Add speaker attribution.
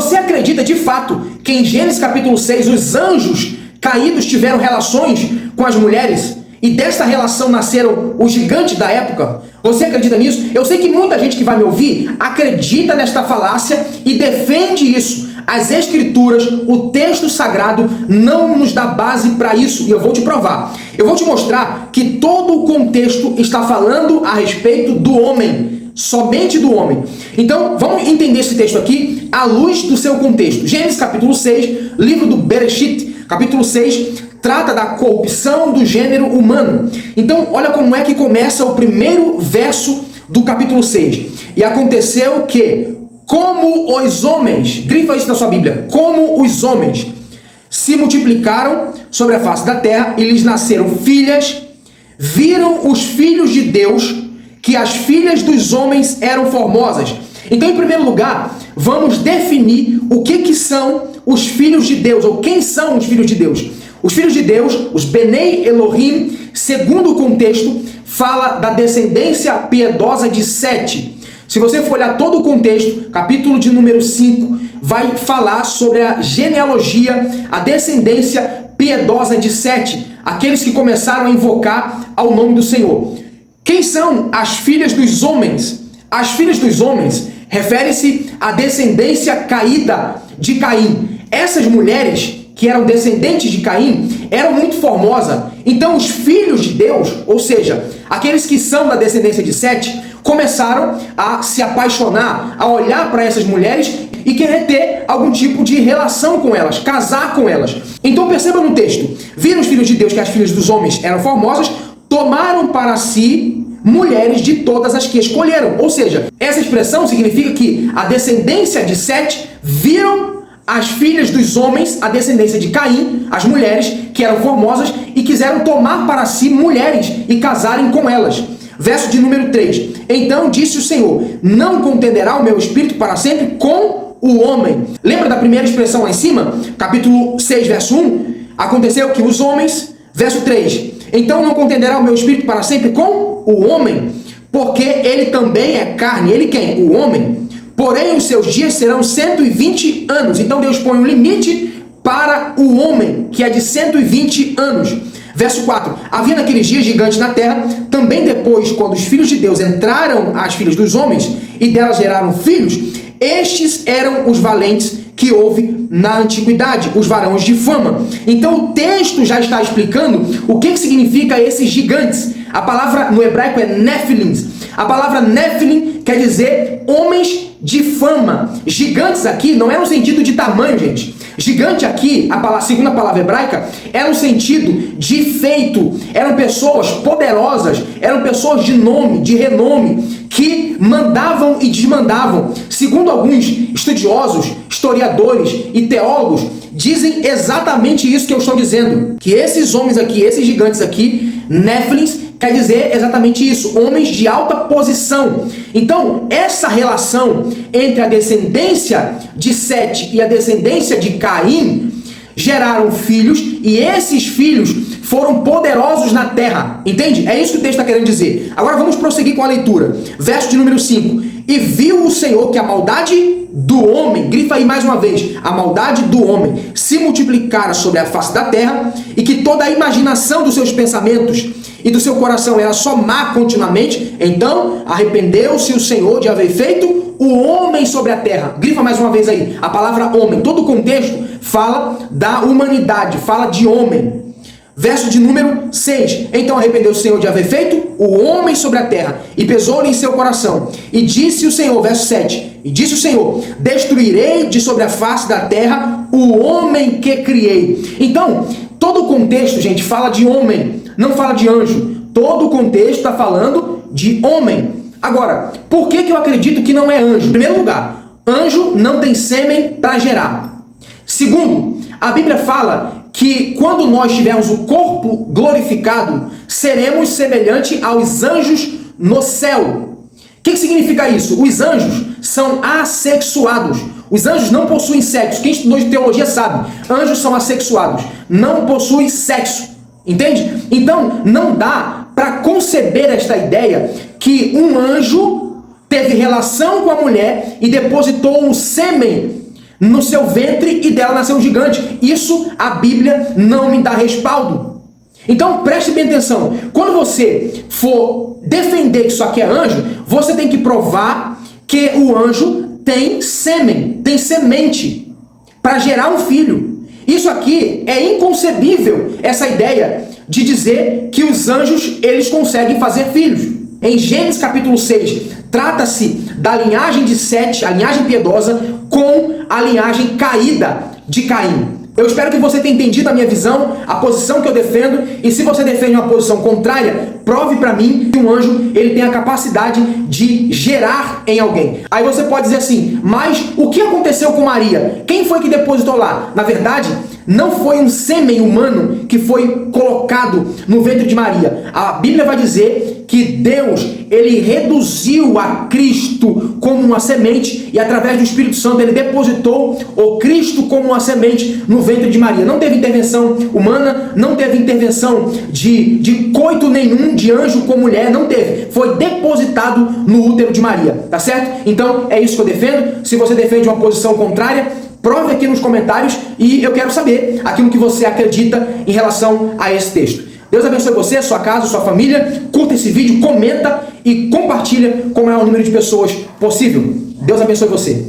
Speaker 1: Você acredita de fato que em Gênesis capítulo 6 os anjos caídos tiveram relações com as mulheres? E desta relação nasceram os gigantes da época? Você acredita nisso? Eu sei que muita gente que vai me ouvir acredita nesta falácia e defende isso. As escrituras, o texto sagrado não nos dá base para isso e eu vou te provar. Eu vou te mostrar que todo o contexto está falando a respeito do homem, somente do homem. Então, vamos entender esse texto aqui à luz do seu contexto. Gênesis capítulo 6, livro do Bereshit, capítulo 6, trata da corrupção do gênero humano. Então, olha como é que começa o primeiro verso do capítulo 6. E aconteceu que, como os homens, grifa isso na sua Bíblia, como os homens se multiplicaram sobre a face da terra e lhes nasceram filhas, viram os filhos de Deus que as filhas dos homens eram formosas. Então, em primeiro lugar, vamos definir o que são os filhos de Deus, ou quem são os filhos de Deus. Os filhos de Deus, os Benei Elohim, segundo o contexto, fala da descendência piedosa de Sete. Se você for olhar todo o contexto, capítulo de número 5, vai falar sobre a genealogia, a descendência piedosa de Sete, aqueles que começaram a invocar ao nome do Senhor. Quem são as filhas dos homens? As filhas dos homens refere-se à descendência caída de Caim. Essas mulheres que eram descendentes de Caim, eram muito formosas. Então os filhos de Deus, ou seja, aqueles que são da descendência de Sete, começaram a se apaixonar, a olhar para essas mulheres e querer ter algum tipo de relação com elas, casar com elas. Então perceba no texto, viram os filhos de Deus que as filhas dos homens eram formosas, tomaram para si mulheres de todas as que escolheram. Ou seja, essa expressão significa que a descendência de Sete viram as filhas dos homens, a descendência de Caim, as mulheres que eram formosas e quiseram tomar para si mulheres e casarem com elas. Verso de número 3. Então disse o Senhor, não contenderá o meu espírito para sempre com o homem. Lembra da primeira expressão lá em cima? Capítulo 6, verso 1. Aconteceu que os homens, verso 3. Então não contenderá o meu espírito para sempre com o homem, porque ele também é carne. Ele quem? O homem. Porém, os seus dias serão 120 anos. Então Deus põe um limite para o homem, que é de 120 anos. Verso 4. Havia naqueles dias gigantes na terra, também depois, quando os filhos de Deus entraram às filhas dos homens, e delas geraram filhos, estes eram os valentes que houve na antiguidade, os varões de fama. Então o texto já está explicando o que significa esses gigantes. A palavra no hebraico é Nephilim. A palavra Nephilim quer dizer homens de fama. Gigantes aqui não é no sentido de tamanho, gente. Gigante aqui, a segunda palavra hebraica, é no sentido de feito. Eram pessoas poderosas, eram pessoas de nome, de renome, que mandavam e desmandavam. Segundo alguns estudiosos, historiadores e teólogos, dizem exatamente isso que eu estou dizendo. Que esses homens aqui, esses gigantes aqui, Nephilim, quer dizer exatamente isso, homens de alta posição. Então, essa relação entre a descendência de Sete e a descendência de Caim geraram filhos, e esses filhos foram poderosos na terra. Entende? É isso que o texto está querendo dizer. Agora vamos prosseguir com a leitura. Verso de número 5. E viu o Senhor que a maldade do homem, grifa aí mais uma vez, a maldade do homem se multiplicara sobre a face da terra, e que toda a imaginação dos seus pensamentos e do seu coração era só má continuamente. Então arrependeu-se o Senhor de haver feito o homem sobre a terra. Grifa mais uma vez aí, a palavra homem. Todo o contexto fala da humanidade, fala de homem. Verso de número 6. Então arrependeu o Senhor de haver feito o homem sobre a terra, e pesou-lhe em seu coração. E disse o Senhor, verso 7. E disse o Senhor, destruirei de sobre a face da terra o homem que criei. Então, todo o contexto, gente, fala de homem, não fala de anjo. Todo o contexto está falando de homem. Agora, por que eu acredito que não é anjo? Em primeiro lugar, anjo não tem sêmen para gerar. Segundo, a Bíblia fala que quando nós tivermos o corpo glorificado, seremos semelhante aos anjos no céu. O que significa isso? Os anjos são assexuados. Os anjos não possuem sexo. Quem estudou de teologia sabe. Anjos são assexuados. Não possuem sexo. Entende? Então, não dá para conceber esta ideia que um anjo teve relação com a mulher e depositou um sêmen no seu ventre e dela nasceu um gigante. Isso a Bíblia não me dá respaldo. Então preste bem atenção. Quando você for defender que isso aqui é anjo, você tem que provar que o anjo tem sêmen, tem semente para gerar um filho. Isso aqui é inconcebível, essa ideia de dizer que os anjos eles conseguem fazer filhos. Em Gênesis capítulo 6, trata-se da linhagem de Sete, a linhagem piedosa, com a linhagem caída de Caim. Eu espero que você tenha entendido a minha visão, a posição que eu defendo, e se você defende uma posição contrária, prove para mim que um anjo ele tem a capacidade de gerar em alguém. Aí você pode dizer assim, mas o que aconteceu com Maria? Quem foi que depositou lá? Na verdade, não foi um sêmen humano que foi colocado no ventre de Maria. A Bíblia vai dizer que Deus, ele reduziu a Cristo como uma semente e através do Espírito Santo ele depositou o Cristo como uma semente no ventre de Maria. Não teve intervenção humana, não teve intervenção de coito nenhum, de anjo com mulher, não teve. Foi depositado no útero de Maria, tá certo? Então é isso que eu defendo. Se você defende uma posição contrária, prove aqui nos comentários e eu quero saber aquilo que você acredita em relação a esse texto. Deus abençoe você, sua casa, sua família. Curta esse vídeo, comenta e compartilha com o maior número de pessoas possível. Deus abençoe você.